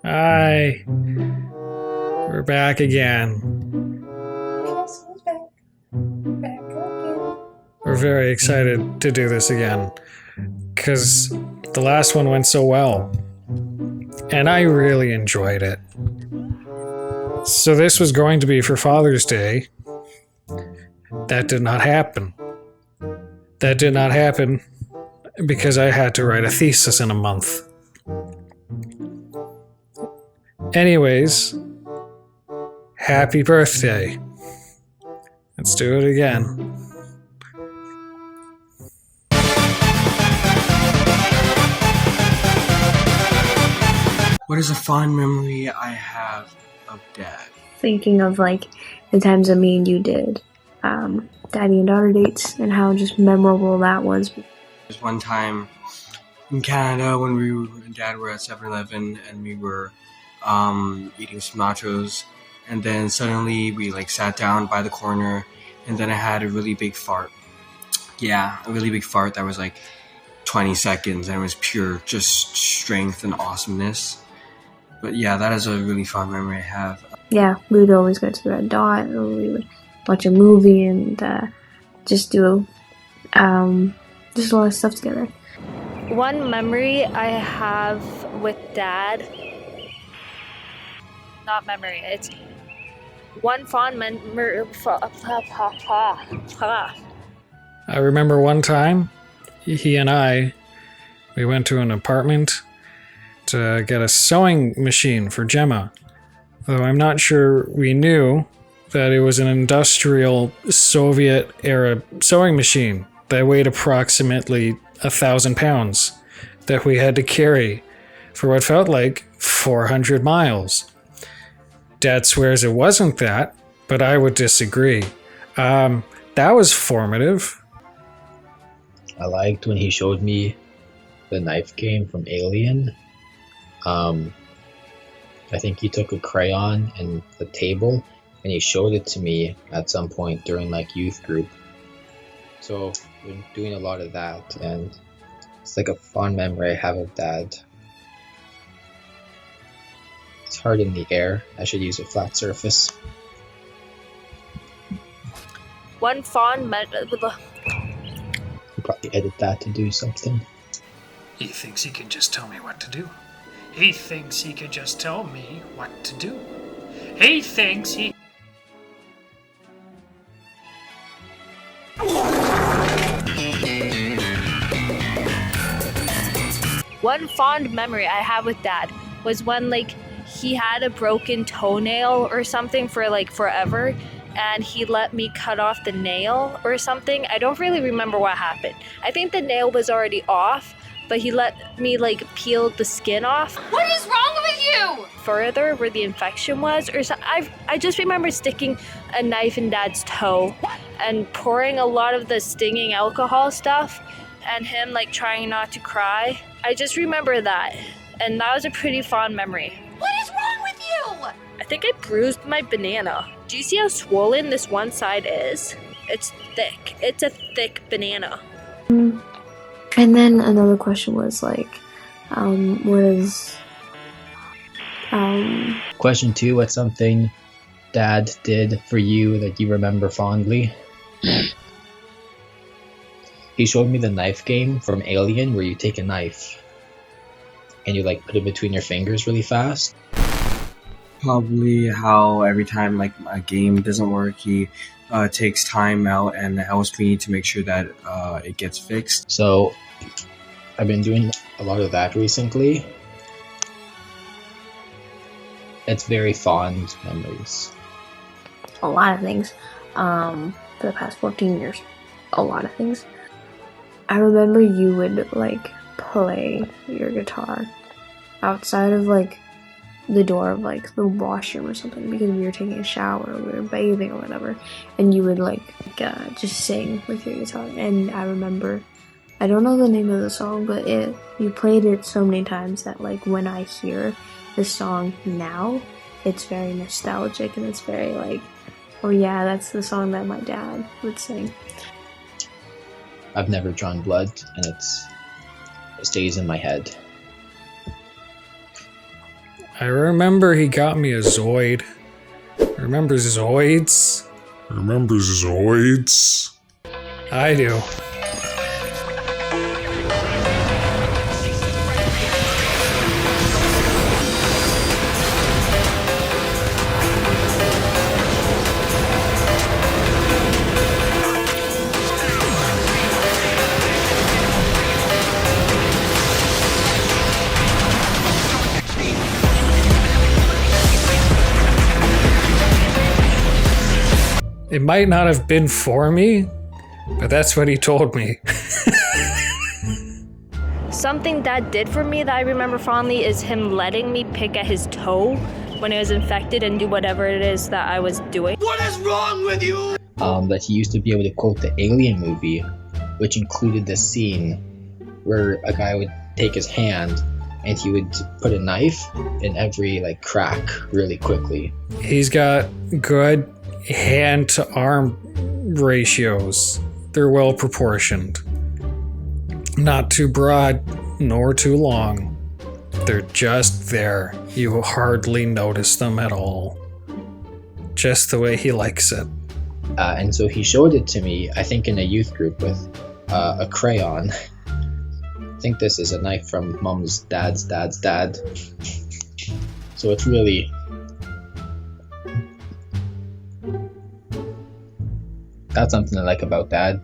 Hi, we're back again. Castle's back. Back again. We're very excited to do this again because the last one went so well, and I really enjoyed it. So this was going to be for Father's Day. That did not happen. That did not happen because I had to write a thesis in a month. Anyways, happy birthday. Let's do it again. What is a fond memory I have of Dad? Thinking of like the times that me and you did daddy and daughter dates and how just memorable that was. There's one time in Canada when we and Dad were at 7-Eleven and we were eating some nachos, and then suddenly we sat down by the corner, and then I had a really big fart. Yeah, a really big fart that was 20 seconds, and it was pure just strength and awesomeness. But yeah, that is a really fond memory I have. Yeah, we would always go to the Red Dot, or we would watch a movie and just do just a lot of stuff together. One memory I have with Dad, not memory, it's one fond memory. I remember one time, he and we went to an apartment to get a sewing machine for Gemma. Though I'm not sure we knew that it was an industrial Soviet-era sewing machine that weighed approximately 1,000 pounds that we had to carry for what felt like 400 miles. Dad swears it wasn't that, but I would disagree. That was formative. I liked when he showed me the knife game from Alien. I think he took a crayon and the table and he showed it to me at some point during youth group. So we're doing a lot of that, and it's a fond memory I have of Dad. It's hard in the air. I should use a flat surface. One fond I'll probably edit that to do something. He thinks he can just tell me what to do. He thinks he could just tell me what to do. He thinks he... One fond memory I have with Dad was when he had a broken toenail or something for forever, and he let me cut off the nail or something. I don't really remember what happened. I think the nail was already off, but he let me peel the skin off. What is wrong with you? Further where the infection was, or so, I just remember sticking a knife in Dad's toe and pouring a lot of the stinging alcohol stuff, and him trying not to cry. I just remember that, and that was a pretty fond memory. What is wrong with you? I think I bruised my banana. Do you see how swollen this one side is? It's thick. It's a thick banana. And then another question was what is Question 2, what's something Dad did for you that you remember fondly? He showed me the knife game from Alien where you take a knife and you put it between your fingers really fast. Probably how every time a game doesn't work, he takes time out and helps me to make sure that it gets fixed. So I've been doing a lot of that recently. It's very fond memories. a lot of things for the past 14 years. A lot of things. I remember you would play your guitar outside of the door of the washroom or something because we were taking a shower or we were bathing or whatever, and you would just sing with your guitar. And I remember, I don't know the name of the song, but you played it so many times that when I hear the song now, it's very nostalgic and it's very oh yeah, that's the song that my dad would sing. I've never drawn blood, and it stays in my head. I remember he got me a Zoid. Remember Zoids? Remember Zoids? I do. It might not have been for me, but that's what he told me. Something Dad did for me that I remember fondly is him letting me pick at his toe when I was infected and do whatever it is that I was doing. That he used to be able to quote the Alien movie, which included this scene where a guy would take his hand and he would put a knife in every like crack really quickly. He's got good hand to arm ratios. They're well proportioned. Not too broad nor too long. They're just there. You hardly notice them at all. Just the way he likes it. And so he showed it to me, I think in a youth group with a crayon. I think this is a knife from Mom's dad's dad. So it's really... That's something I like about Dad.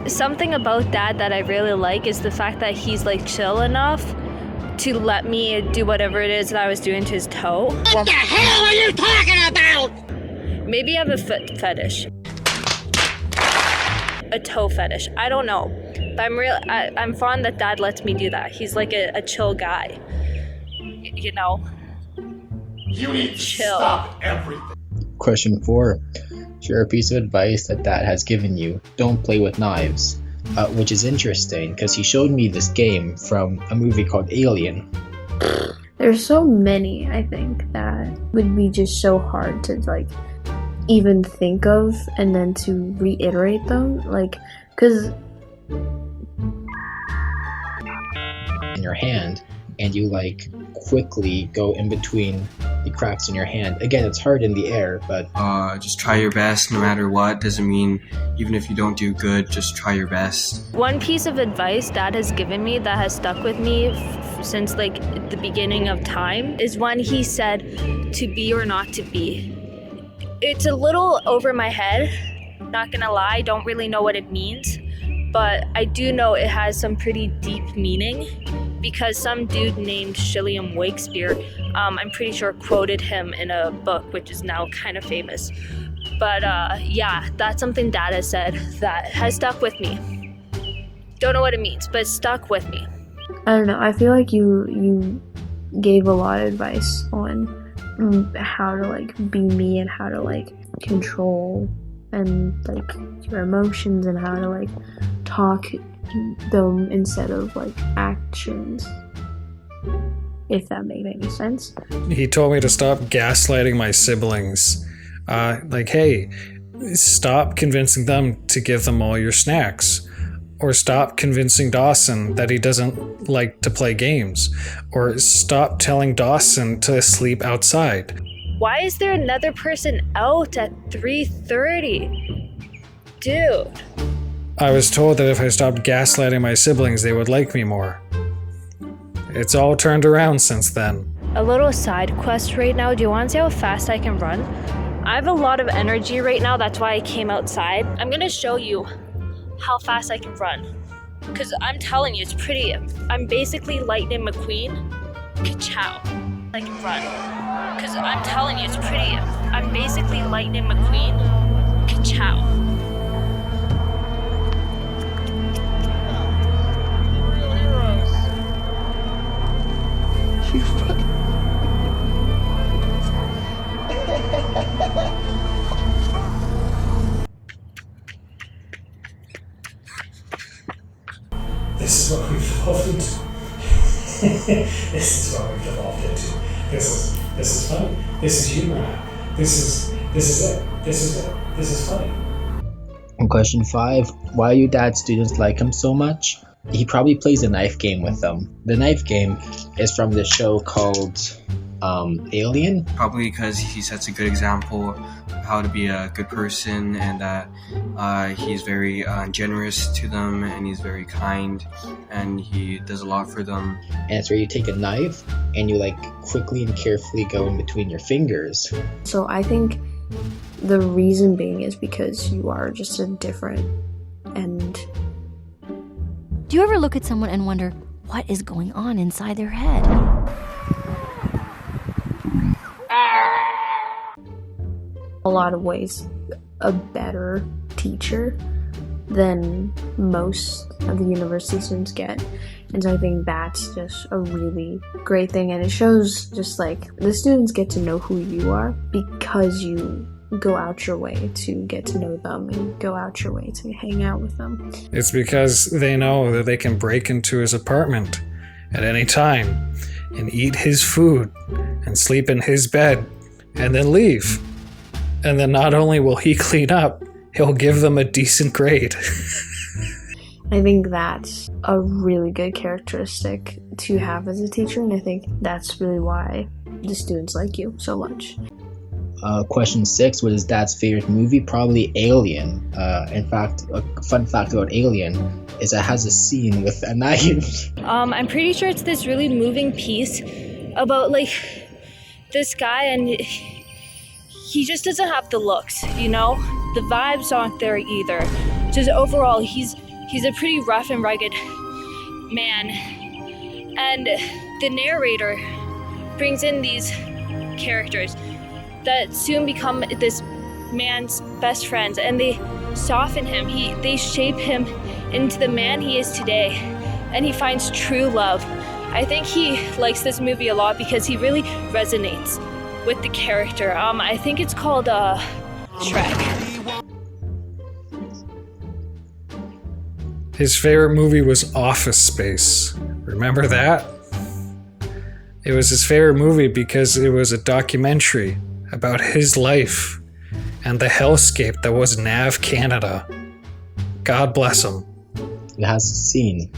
Something about Dad that I really like is the fact that he's like chill enough to let me do whatever it is that I was doing to his toe. What the hell are you talking about? Maybe I have a foot fetish. A toe fetish. I don't know. But I'm fond that Dad lets me do that. He's like a chill guy. You know? You need to Chill. stop everything. Question 4. Share a piece of advice that Dad has given you. Don't play with knives. Which is interesting because he showed me this game from a movie called Alien. There's so many, I think, that would be just so hard to like even think of and then to reiterate them. Like, because in your hand and you like quickly go in between the cracks in your hand. Again, it's hard in the air, but Just try your best no matter what. Doesn't mean even if you don't do good, just try your best. One piece of advice Dad has given me that has stuck with me since like the beginning of time is when he said to be or not to be. It's a little over my head, not gonna lie, I don't really know what it means, but I do know it has some pretty deep meaning because some dude named William Shakespeare, I'm pretty sure quoted him in a book which is now kind of famous. But yeah, that's something Dad has said that has stuck with me. Don't know what it means, but it's stuck with me. I don't know. I feel like you gave a lot of advice on how to like be me and how to like control and like your emotions and how to like talk them instead of like actions. If that made any sense. He told me to stop gaslighting my siblings. Like, hey, stop convincing them to give them all your snacks. Or stop convincing Dawson that he doesn't like to play games. Or stop telling Dawson to sleep outside. Why is there another person out at 3:30? Dude. I was told that if I stopped gaslighting my siblings, they would like me more. It's all turned around since then. A little side quest right now. Do you want to see how fast I can run? I have a lot of energy right now. That's why I came outside. I'm going to show you how fast I can run. Because I'm telling you, it's pretty. I'm basically Lightning McQueen. Ka-chow. I can run. Because I'm telling you, it's pretty. I'm basically Lightning McQueen. Ka-chow. This is what we've evolved into. This is what we've evolved into. This is funny. This is humor. This is it. This is funny. And question 5, why do Dad's students like him so much? He probably plays a knife game with them. The knife game is from this show called Alien. Probably because he sets a good example of how to be a good person, and that he's very generous to them, and he's very kind, and he does a lot for them. And it's where you take a knife and you like quickly and carefully go in between your fingers. So I think the reason being is because you are just a different and Do you ever look at someone and wonder what is going on inside their head? a lot of ways a better teacher than most of the university students get. And so I think that's just a really great thing, and it shows just like the students get to know who you are because you go out your way to get to know them and go out your way to hang out with them. It's because they know that they can break into his apartment at any time and eat his food and sleep in his bed and then leave. And then not only will he clean up, he'll give them a decent grade. I think that's a really good characteristic to have as a teacher, and I think that's really why the students like you so much. Question 6, what is Dad's favorite movie? Probably Alien. In fact, a fun fact about Alien is it has a scene with a knife. I'm pretty sure it's this really moving piece about like this guy, and he just doesn't have the looks, you know? The vibes aren't there either. Just overall, he's a pretty rough and rugged man. And the narrator brings in these characters that soon become this man's best friends, and they soften him. They shape him into the man he is today, and he finds true love. I think he likes this movie a lot because he really resonates with the character. I think it's called Shrek. His favorite movie was Office Space. Remember that? It was his favorite movie because it was a documentary about his life and the hellscape that was NAV Canada. God bless him. It has a scene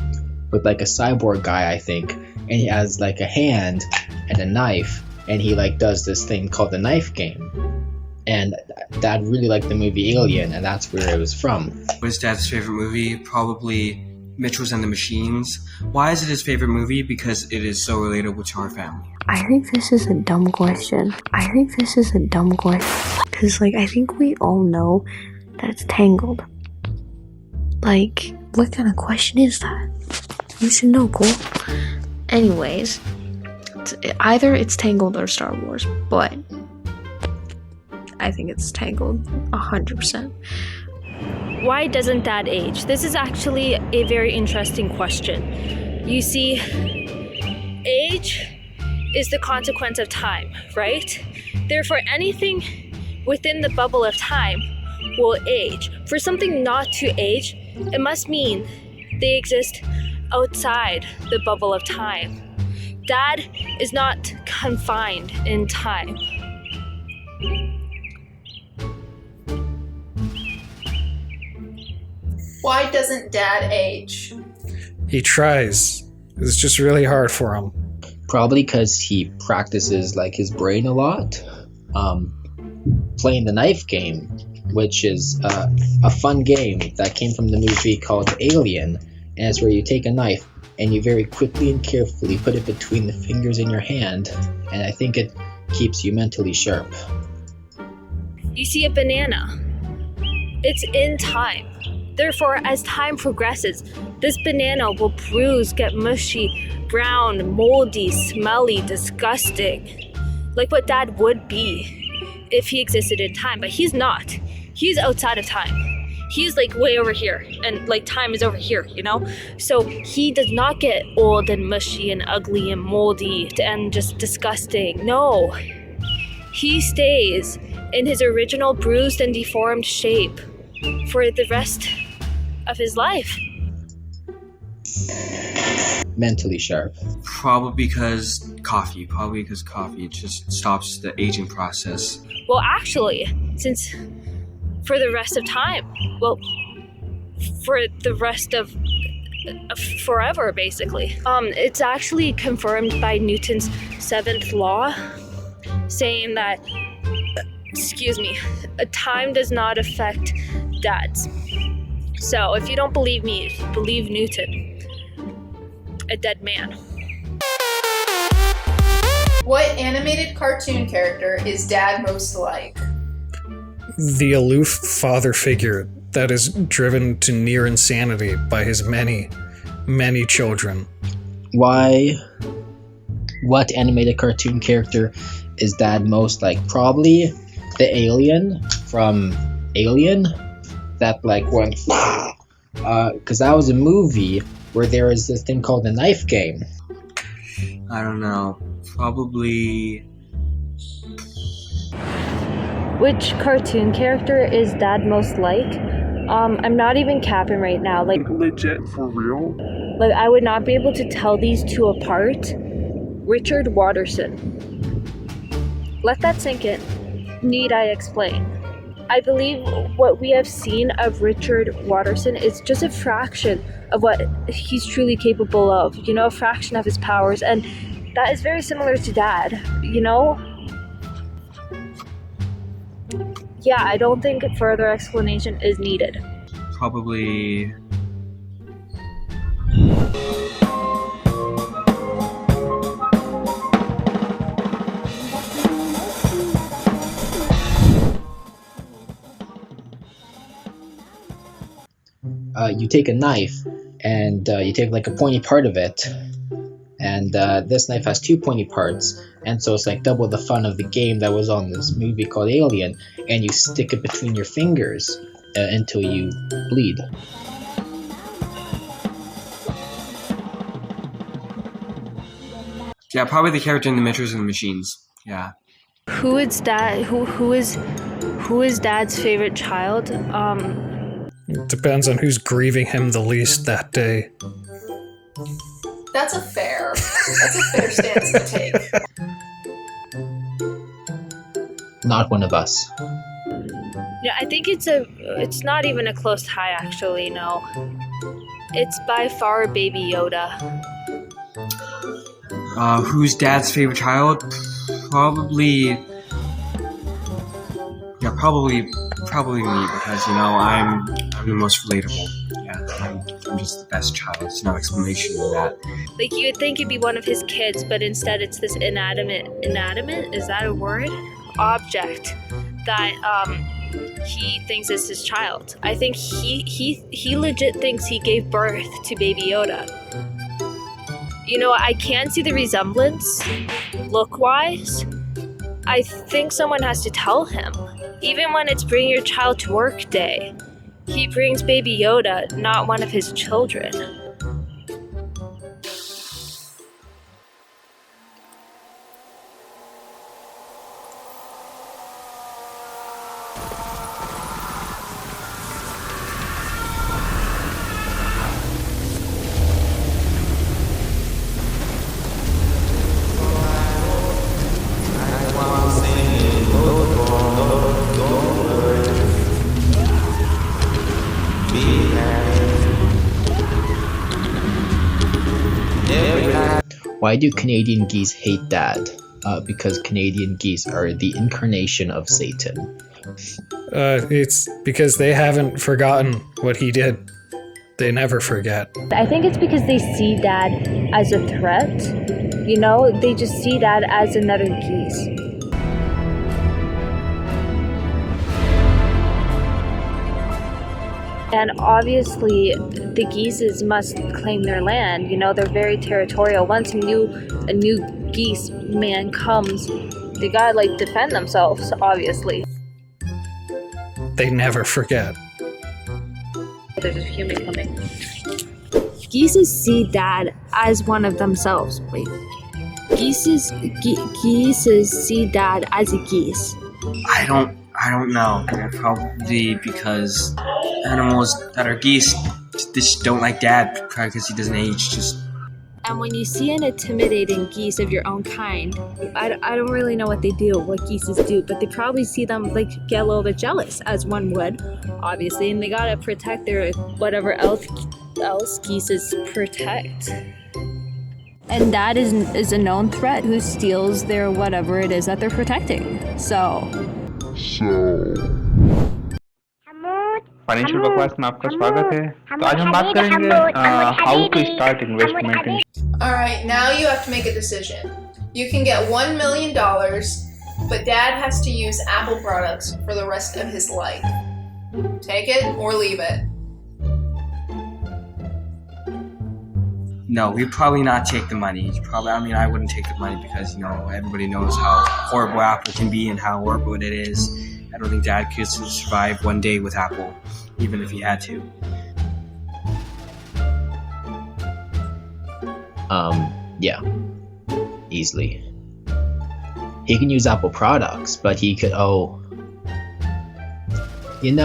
with like a cyborg guy, I think, and he has like a hand and a knife, and he like does this thing called the knife game. And Dad really liked the movie Alien, and that's where it was from. What is Dad's favorite movie? Probably Mitchells and the Machines. Why is it his favorite movie? Because it is so relatable to our family. I think this is a dumb question. Because, like, I think we all know that it's Tangled. Like, what kind of question is that? You should know, cool. Anyways, either it's Tangled or Star Wars, but I think it's Tangled 100%. Why doesn't Dad age? This is actually a very interesting question. You see, age is the consequence of time, right? Therefore, anything within the bubble of time will age. For something not to age, it must mean they exist outside the bubble of time. Dad is not confined in time. Why doesn't Dad age? He tries. It's just really hard for him. Probably because he practices like his brain a lot. Playing the knife game, which is a fun game that came from the movie called Alien, and it's where you take a knife and you very quickly and carefully put it between the fingers in your hand, and I think it keeps you mentally sharp. You see a banana. It's in time. Therefore, as time progresses, this banana will bruise, get mushy, brown, moldy, smelly, disgusting. Like what Dad would be if he existed in time, but he's not. He's outside of time. He's like way over here, and like time is over here, you know? So he does not get old and mushy and ugly and moldy and just disgusting. No. He stays in his original bruised and deformed shape for the rest of his life. Mentally sharp. Probably because coffee. It just stops the aging process. Well, actually, since for the rest of time, for the rest of forever, basically. It's actually confirmed by Newton's 7th law, saying that, time does not affect dads. So if you don't believe me, believe Newton, a dead man. What animated cartoon character is Dad most like? The aloof father figure that is driven to near insanity by his many, many children. What animated cartoon character is Dad most like? Probably the alien from Alien. That like went, because that was a movie where there was this thing called the knife game. I don't know. Probably. Which cartoon character is Dad most like? I'm not even capping right now. Like, Legit, for real? Like, I would not be able to tell these two apart. Richard Watterson. Let that sink in. Need I explain? I believe what we have seen of Richard Watterson is just a fraction of what he's truly capable of, you know, a fraction of his powers, and that is very similar to Dad, you know? Yeah, I don't think further explanation is needed. Probably. You take a knife and you take like a pointy part of it, and this knife has 2 pointy parts, and so it's like double the fun of the game that was on this movie called Alien, and you stick it between your fingers until you bleed. Yeah, probably the character in the Mitchers and the Machines. Yeah. Who is Dad? Who is Dad's favorite child? It depends on who's grieving him the least that day. That's a fair stance to take. Not one of us. Yeah, I think it's not even a close tie, actually. No, it's by far Baby Yoda. Who's Dad's favorite child? Probably me, because, you know, I'm the most relatable. Yeah, I'm just the best child. There's no explanation to that. Like, you would think it'd be one of his kids, but instead it's this inanimate, is that a word? Object that he thinks is his child. I think he legit thinks he gave birth to Baby Yoda. You know, I can see the resemblance, look-wise. I think someone has to tell him. Even when it's bring your child to work day, he brings Baby Yoda, not one of his children. Why do Canadian geese hate Dad? Because Canadian geese are the incarnation of Satan. It's because they haven't forgotten what he did. They never forget. I think it's because they see Dad as a threat. You know, they just see Dad as another geese. And obviously, the geeses must claim their land. You know, they're very territorial. Once a new geese man comes, they gotta like defend themselves. Obviously, They never forget. there's a human coming. Geeses see Dad as one of themselves. Wait, geeses see Dad as a geese. I don't know. Probably because animals that are geese just don't like Dad, probably because he doesn't age. And when you see an intimidating geese of your own kind, I don't really know what they do, what geeses do, but they probably see them like get a little bit jealous, as one would, obviously, and they gotta protect their whatever else else geeses protect. And Dad is a known threat who steals their whatever it is that they're protecting. So financial बकवास में आपका स्वागत है। तो आज हम बात करेंगे how to start investment in. Alright, now you have to make a decision. You can get $1 million, but Dad has to use Apple products for the rest of his life. Take it or leave it. No, we'd probably not take the money. I wouldn't take the money because, everybody knows how horrible Apple can be and how horrible it is. I don't think Dad could survive one day with Apple, even if he had to. Yeah. Easily. He can use Apple products, but he could, you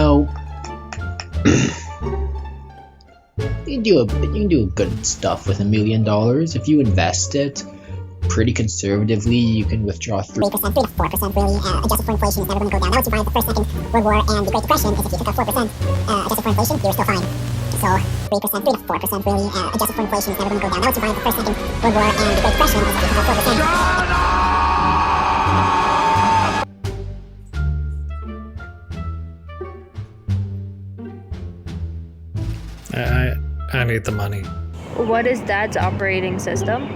can do good stuff with $1 million. If you invest it pretty conservatively, you can withdraw 3% to 4% really. Adjusted for inflation, it's never going to go down. That was survived the First, Second World War and the Great Depression. Is if you took out 4% adjusted for inflation, you were still fine. So 3%, 3 to 4% really. Adjusted for inflation, it's never going to go down. That was survived the First, Second World War and the Great Depression. Is if you took out 4%. I need the money. what is Dad's operating system?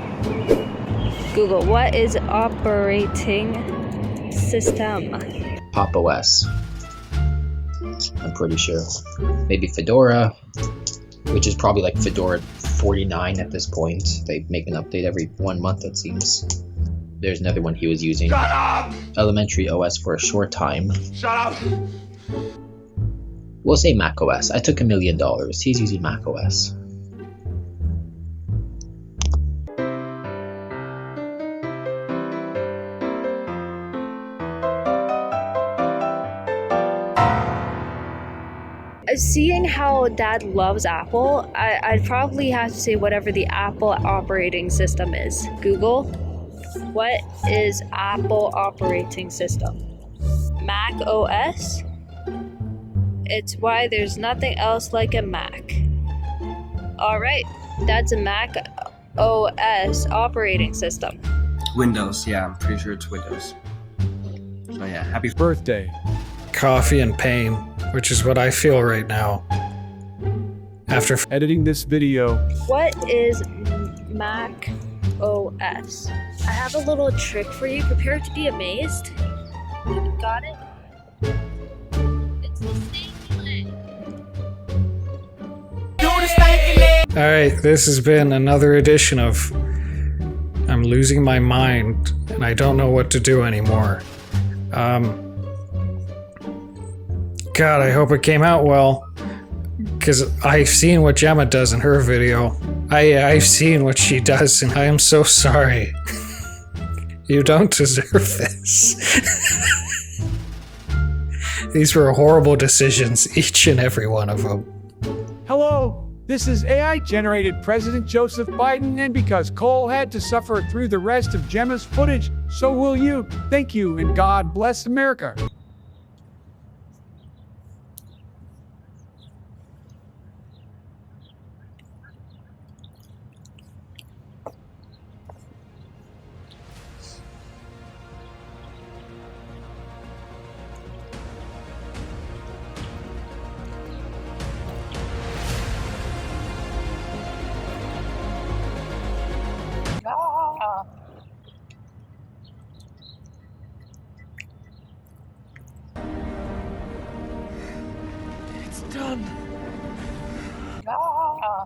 Google, what is operating system? Pop! OS. I'm pretty sure. Maybe Fedora, which is probably like Fedora 49 at this point. They make an update every 1 month, it seems. There's another one he was using. Shut up! Elementary OS for a short time. Shut up! We'll say Mac OS. I took $1 million. He's using Mac OS. Seeing how Dad loves Apple, I'd probably have to say whatever the Apple operating system is. Google, what is Apple operating system? Mac OS? It's why there's nothing else like a Mac. Alright, that's a Mac OS operating system. Windows, yeah, I'm pretty sure it's Windows. So yeah, happy birthday. Coffee and pain, which is what I feel right now. After editing this video. What is Mac OS? I have a little trick for you. Prepare to be amazed. Got it? It's the same way. Alright, this has been another edition of I'm losing my mind and I don't know what to do anymore. God, I hope it came out well, because I've seen what Gemma does in her video. I've seen what she does, and I am so sorry. You don't deserve this. These were horrible decisions, each and every one of them. Hello, this is AI-generated President Joseph Biden, and because Cole had to suffer through the rest of Gemma's footage, so will you. Thank you, and God bless America. It's done.